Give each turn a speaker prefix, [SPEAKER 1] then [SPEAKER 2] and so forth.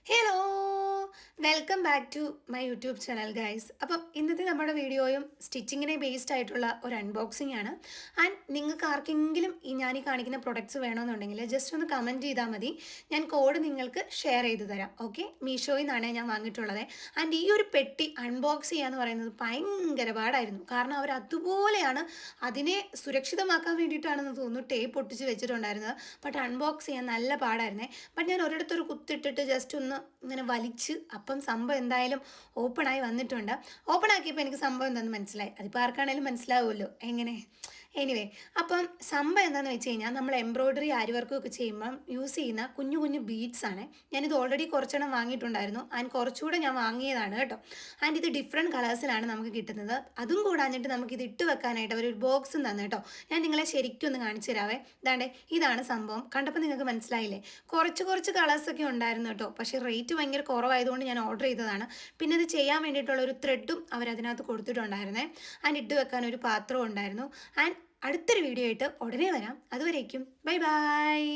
[SPEAKER 1] Hello welcome back to my YouTube channel guys. അപ്പം ഇന്നത്തെ നമ്മുടെ വീഡിയോയും സ്റ്റിച്ചിങ്ങിനെ ബേസ്ഡ് ആയിട്ടുള്ള ഒരു അൺബോക്സിംഗ് ആണ്. ആൻഡ് നിങ്ങൾക്ക് ആർക്കെങ്കിലും ഞാൻ കാണിക്കുന്ന പ്രൊഡക്ട്സ് വേണമെന്നുണ്ടെങ്കിൽ ജസ്റ്റ് ഒന്ന് കമൻറ്റ് ചെയ്താൽ മതി. ഞാൻ കോഡ് നിങ്ങൾക്ക് ഷെയർ ചെയ്ത് തരാം. ഓക്കെ, മീഷോയിൽ നിന്നാണ് ഞാൻ വാങ്ങിയിട്ടുള്ളത്. ആൻഡ് ഈ ഒരു പെട്ടി അൺബോക്സ് ചെയ്യുക എന്ന് പറയുന്നത് ഭയങ്കര പാടായിരുന്നു. കാരണം അവർ അതുപോലെയാണ് അതിനെ സുരക്ഷിതമാക്കാൻ വേണ്ടിയിട്ടാണെന്ന് തോന്നുന്നു ടേപ്പ് ഒട്ടിച്ച് വെച്ചിട്ടുണ്ടായിരുന്നത്. ബട്ട് അൺബോക്സ് ചെയ്യാൻ നല്ല പാടായിരുന്നേ. ബട്ട് ഞാൻ ഒരിടത്തൊരു കുത്തിട്ടിട്ട് ജസ്റ്റ് ഒന്ന് ഇങ്ങനെ വലിച്ച് അപ്പം സംഭവം എന്തായാലും ഓപ്പണായി വന്നിട്ടുണ്ട്. ഓപ്പൺ ആക്കിയപ്പോൾ എനിക്ക് സംഭവം എന്താണെന്ന് മനസ്സിലായി. അതിപ്പോൾ ആർക്കാണേലും മനസ്സിലാവുമല്ലോ എങ്ങനെ. എനിവേ, അപ്പം സംഭവം എന്താണെന്ന് വെച്ച് കഴിഞ്ഞാൽ നമ്മൾ എംബ്രോയ്ഡറി ആരി വർക്കും ഒക്കെ ചെയ്യുമ്പം യൂസ് ചെയ്യുന്ന കുഞ്ഞു കുഞ്ഞു ബീഡ്സ് ആണ്. ഞാനിത് ഓൾറെഡി കുറച്ചെണ്ണം വാങ്ങിയിട്ടുണ്ടായിരുന്നു. ആൻഡ് കുറച്ചുകൂടെ ഞാൻ വാങ്ങിയതാണ് കേട്ടോ. ആൻഡ് ഇത് ഡിഫറെൻറ്റ് കളേഴ്സിലാണ് നമുക്ക് കിട്ടുന്നത്. അതും കൂടാഞ്ഞിട്ട് നമുക്കിത് ഇട്ട് വെക്കാനായിട്ട് അവരൊരു ബോക്സും തന്നെ കേട്ടോ. ഞാൻ നിങ്ങളെ ശരിക്കും ഒന്ന് കാണിച്ചു തരാവേ. ഇതാണ്ടേ, ഇതാണ് സംഭവം. കണ്ടപ്പോൾ നിങ്ങൾക്ക് മനസ്സിലായില്ലേ? കുറച്ച് കുറച്ച് കളേഴ്സൊക്കെ ഉണ്ടായിരുന്നു കേട്ടോ. പക്ഷേ റേറ്റ് ഭയങ്കര കുറവായതുകൊണ്ട് ഞാൻ ഓർഡർ ചെയ്തതാണ്. പിന്നെ ഇത് ചെയ്യാൻ വേണ്ടിയിട്ടുള്ള ഒരു ത്രെഡും അവരതിനകത്ത് കൊടുത്തിട്ടുണ്ടായിരുന്നേ. ആൻഡ് ഇട്ട് വെക്കാൻ ഒരു പാത്രവും ഉണ്ടായിരുന്നു. ആൻഡ് അടുത്തൊരു വീഡിയോ ആയിട്ട് ഉടനെ വരാം. അതുവരേക്കും ബൈ ബൈ.